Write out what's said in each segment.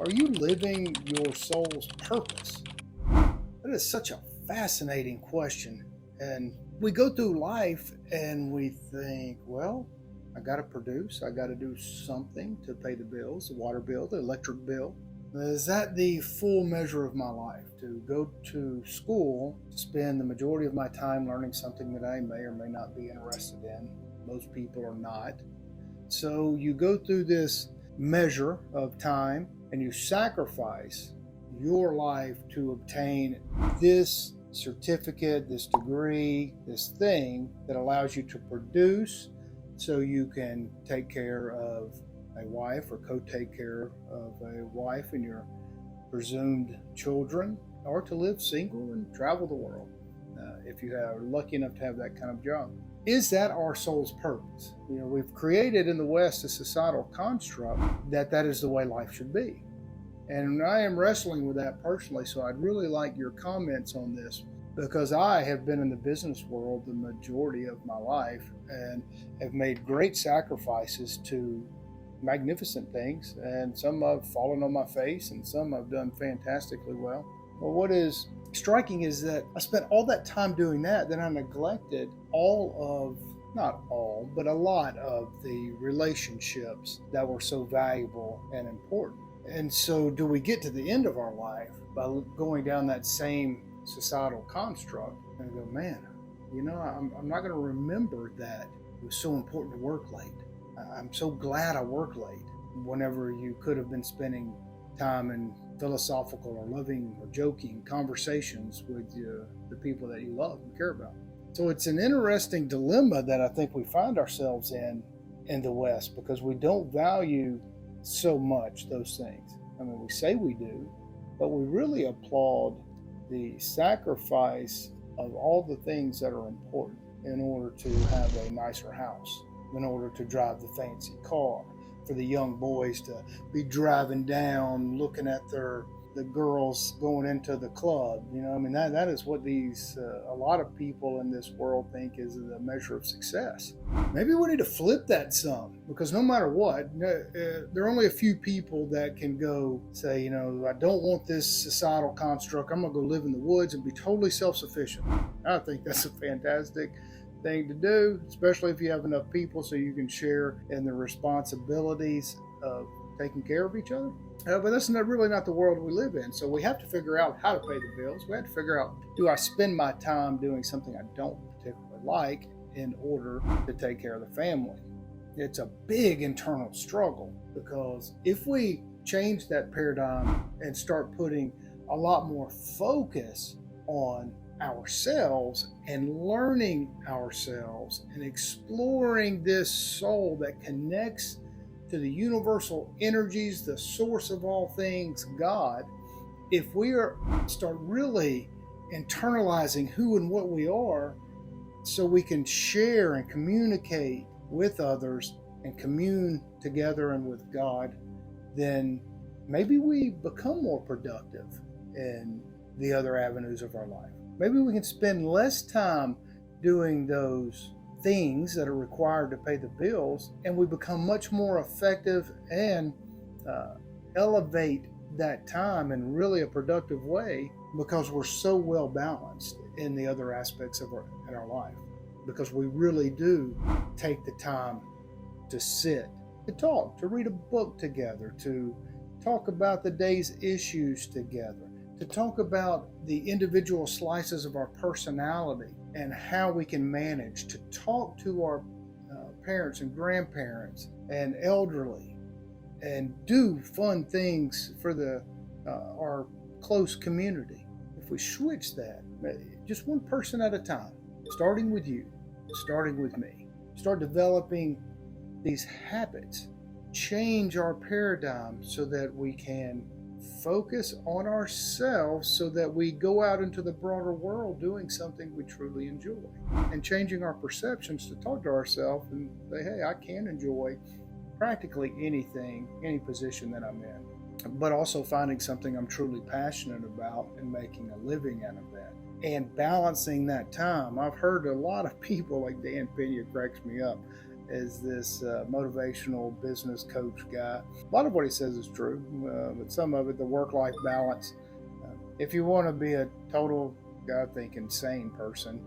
Are you living your soul's purpose? That is such a fascinating question. And we go through life and we think, well, I got to produce, I got to do something to pay the bills, the water bill, the electric bill. Is that the full measure of my life? To go to school, spend the majority of my time learning something that I may or may not be interested in. Most people are not. So you go through this measure of time and you sacrifice your life to obtain this certificate, this degree, this thing that allows you to produce so you can take care of a wife or co-take care of a wife and your presumed children, or to live single and travel the world if you are lucky enough to have that kind of job. Is that our soul's purpose? We've created in the West a societal construct that is the way life should be. And I am wrestling with that personally, so I'd really like your comments on this, because I have been in the business world the majority of my life and have made great sacrifices to magnificent things, and some have fallen on my face and some have done fantastically well. But what is striking is that I spent all that time doing that, then I neglected not all, but a lot of the relationships that were so valuable and important. And so do we get to the end of our life by going down that same societal construct and go, man, I'm not going to remember that it was so important to work late. I'm so glad I work late, whenever you could have been spending time in philosophical or loving or joking conversations with the people that you love and care about. So it's an interesting dilemma that I think we find ourselves in the West, because we don't value so much those things. I mean, we say we do, but we really applaud the sacrifice of all the things that are important in order to have a nicer house, in order to drive the fancy car, for the young boys to be driving down, looking at the girls going into the club. That is what a lot of people in this world think is the measure of success. Maybe we need to flip that some, because no matter what, there are only a few people that can go say, I don't want this societal construct. I'm going to go live in the woods and be totally self-sufficient. I think that's a fantastic thing to do, especially if you have enough people so you can share in the responsibilities of taking care of each other. But that's really not the world we live in. So we have to figure out how to pay the bills. We have to figure out, do I spend my time doing something I don't particularly like in order to take care of the family? It's a big internal struggle, because if we change that paradigm and start putting a lot more focus on ourselves and learning ourselves and exploring this soul that connects to the universal energies, the source of all things, God, if we start really internalizing who and what we are, so we can share and communicate with others and commune together and with God, then maybe we become more productive in the other avenues of our life. Maybe we can spend less time doing those things that are required to pay the bills, and we become much more effective and elevate that time in really a productive way, because we're so well balanced in the other aspects of our life, because we really do take the time to sit, to talk, to read a book together, to talk about the day's issues together, to talk about the individual slices of our personality and how we can manage to talk to our parents and grandparents and elderly, and do fun things for our close community. If we switch that, just one person at a time, starting with you, starting with me, start developing these habits, change our paradigm so that we can focus on ourselves, so that we go out into the broader world doing something we truly enjoy, and changing our perceptions to talk to ourselves and say, hey, I can enjoy practically anything, any position that I'm in, but also finding something I'm truly passionate about and making a living out of that, and balancing that time. I've heard a lot of people, like Dan Pena cracks me up, as this motivational business coach guy. A lot of what he says is true, but some of it, the work-life balance. If you want to be a total, I think, insane person,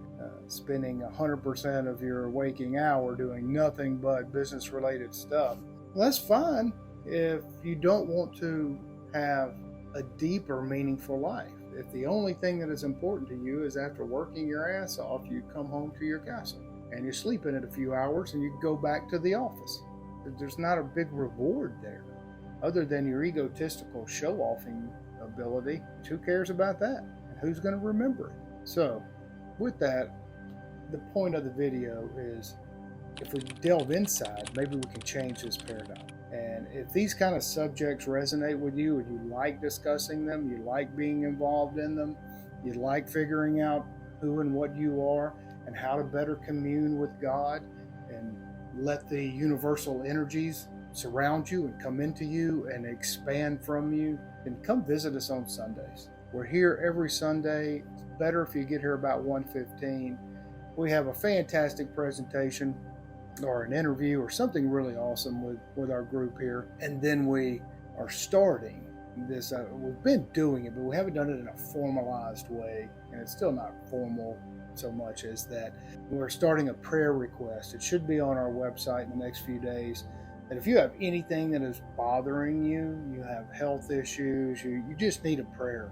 spending 100% of your waking hour doing nothing but business-related stuff, well, that's fine if you don't want to have a deeper, meaningful life. If the only thing that is important to you is after working your ass off, you come home to your castle and you sleep in it a few hours and you go back to the office. There's not a big reward there other than your egotistical show-offing ability. Who cares about that? And who's going to remember it? So with that, the point of the video is, if we delve inside, maybe we can change this paradigm. And if these kind of subjects resonate with you and you like discussing them, you like being involved in them, you like figuring out who and what you are and how to better commune with God and let the universal energies surround you and come into you and expand from you, then come visit us on Sundays. We're here every Sunday. It's better if you get here about 1:15. We have a fantastic presentation or an interview or something really awesome with our group here. And then we are starting this, we've been doing it, but we haven't done it in a formalized way. And it's still not formal so much as that we're starting a prayer request. It should be on our website in the next few days. And if you have anything that is bothering you, you have health issues, you just need a prayer.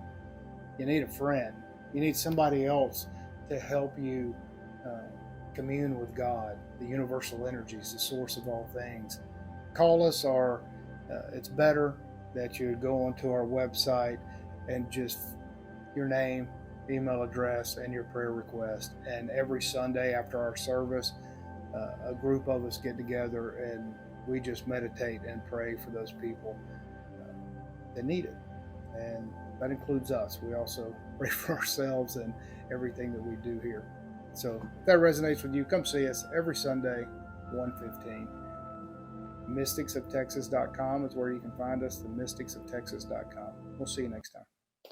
You need a friend. You need somebody else to help you commune with God, the universal energies, the source of all things. Call us, or it's better that you go onto our website and just your name, email address, and your prayer request. And every Sunday after our service, a group of us get together and we just meditate and pray for those people that need it. And that includes us. We also pray for ourselves and everything that we do here. So if that resonates with you, come see us every Sunday, 1:15. mysticsofTexas.com is where you can find us, the mysticsofTexas.com. We'll see you next time.